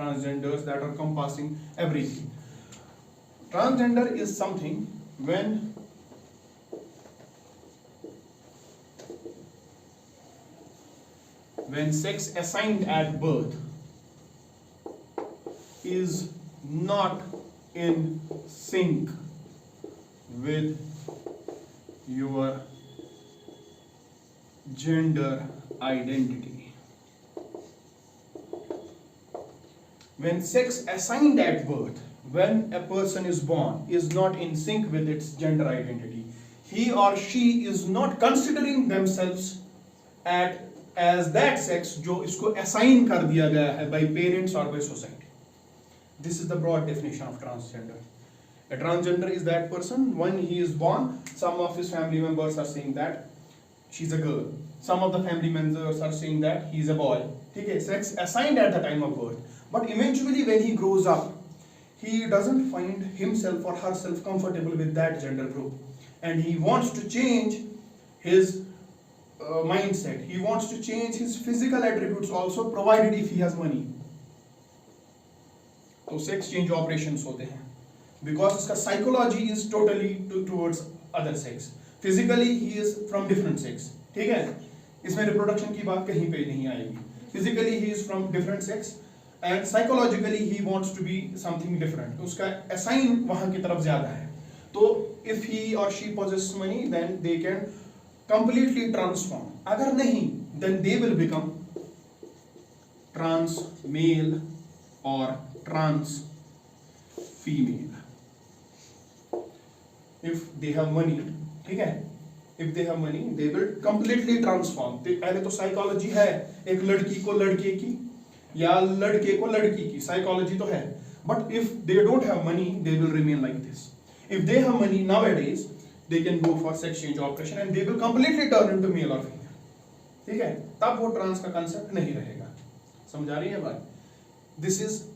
transgenders that are encompassing everything. Transgender is something when sex assigned at birth is not in sync with your gender identity. When sex assigned at birth, when a person is born, is not in sync with its gender identity, he or she is not considering themselves as that sex जो इसको assign कर दिया गया है by parents or by society. This is the broad definition of transgender. A transgender is that person when he is born, some of his family members are saying that she's a girl, some of the family members are saying that he's a boy. ठीक है, sex assigned at the time of birth. But eventually when he grows up, he doesn't find himself or herself comfortable with that gender group, and he wants to change his mindset. He wants to change his physical attributes also, provided if he has money. तो sex change operations होते हैं because इसका psychology is totally towards other sex. Physically he is from different sex. ठीक है, इसमें reproduction की बात कहीं पे नहीं आएगी. Physically he is from different sex and psychologically he wants to be something different. उसका assign वहाँ की तरफ ज़्यादा है. तो if he or she possesses money, then they can completely transform. अगर नहीं, then they will become trans male or trans female. If they have money, ठीक है, if they have money, they will completely transform. पहले तो psychology है, एक लड़की को लड़के की या लड़के को लड़की की psychology तो है, but if they don't have money, they will remain like this. If they have money nowadays, they can go for sex change operation and they will completely turn into male or female. ठीक है, तब वो trans का concept नहीं रहेगा. समझ आ रही है बात? This is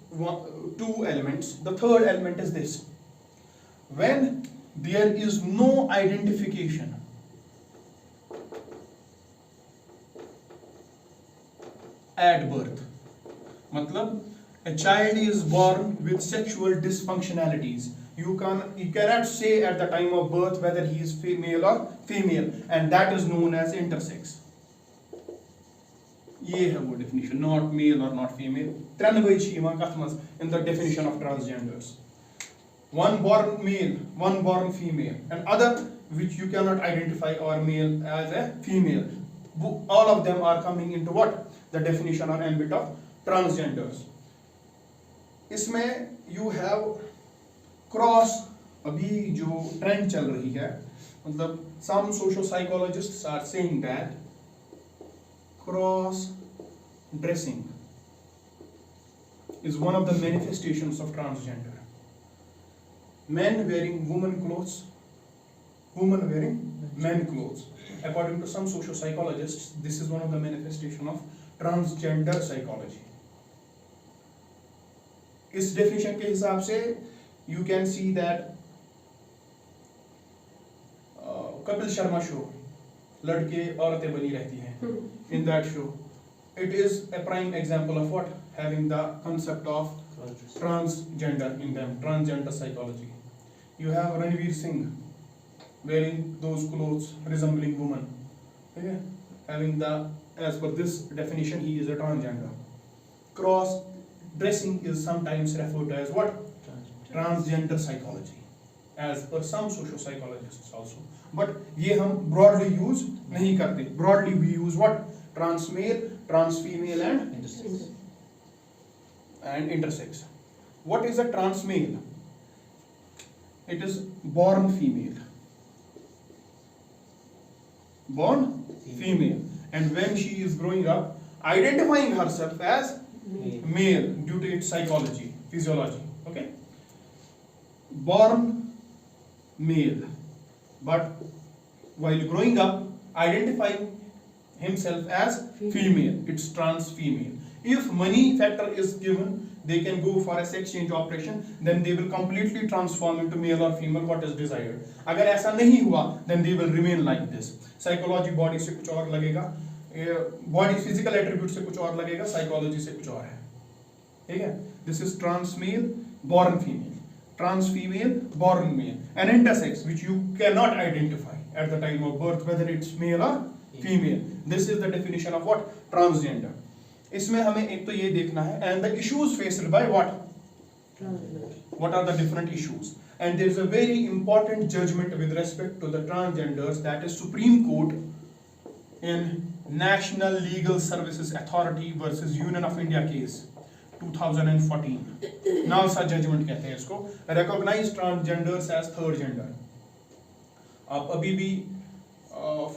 two elements. The third element is this: when there is no identification at birth, मतलब a child is born with sexual dysfunctionalities. You cannot say at the time of birth whether he is female or female, and that is known as intersex. ये है वो definition, not male or not female. त्रेनवे छी यवां कथ मस in the definition of transgenders. One born male, one born female, and other which you cannot identify or male as a female. All of them are coming into what? The definition or ambit of transgenders. इसमें you have cross, अभी जो trend चल रही है, मतलब some social psychologists are saying that cross dressing is one of the manifestations of transgender. Men wearing women clothes, women wearing men clothes. According to some social psychologists, this is one of the manifestation of transgender psychology. इस definition के हिसाब से you can see that Kapil Sharma show, लड़के औरतें बनी रहती हैं. In that show, it is a prime example of what? Having the concept of transgender in them, transgender psychology. You have Ranveer Singh wearing those clothes resembling women. Okay? Having the, as per this definition, he is a transgender. Cross dressing is sometimes referred to as what? Transgender psychology, as per some social psychologists also. But ये हम broadly use नहीं करते. Broadly we use what? Trans male, trans female and intersex. What is a trans male? It is born female. Born female. And when she is growing up, identifying herself as male due to its psychology, physiology. Okay? Born male, but while growing up, identifying himself as female, it's trans female. If money factor is given, they can go for a sex change operation, then they will completely transform into male or female what is desired. अगर ऐसा नहीं हुआ, then they will remain like this. Psychology body से कुछ और लगेगा, body physical attribute से कुछ और लगेगा, psychology से कुछ और है. ठीक है, this is trans male born female, trans female born male, and intersex which you cannot identify at the time of birth whether it's male or female. This is the definition of what? Transgender. इसमें हमें एक तो ये देखना है and the issues faced by what? What are the different issues? And there is a very important judgment with respect to the transgenders, that is Supreme Court in National Legal Services Authority versus Union of India case 2014. NALSA judgment कहते हैं इसको. Recognize transgenders as third gender. आप अभी भी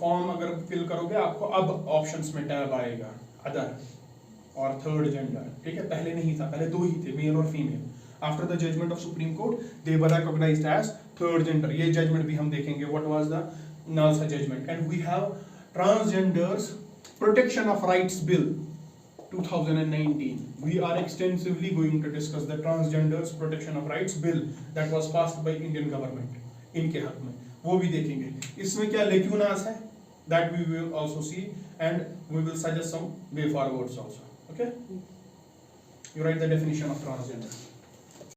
form अगर fill करोगे आपको अब ऑप्शंस में टैब आएगा अदर और थर्ड जेंडर. ठीक है, पहले नहीं था, पहले दो ही थे, मेल और female. After the judgment of Supreme Court they were recognised as third gender. ये जजमेंट भी हम देखेंगे what was the NALSA judgment. And we have transgenders protection of rights bill 2019. We are extensively going to discuss the transgenders protection of rights bill that was passed by Indian government. इनके हक में वो भी देखेंगे. इसमें क्या lacunas है that we will also see and we will suggest some way forwards also. Okay? You write the definition of transgender.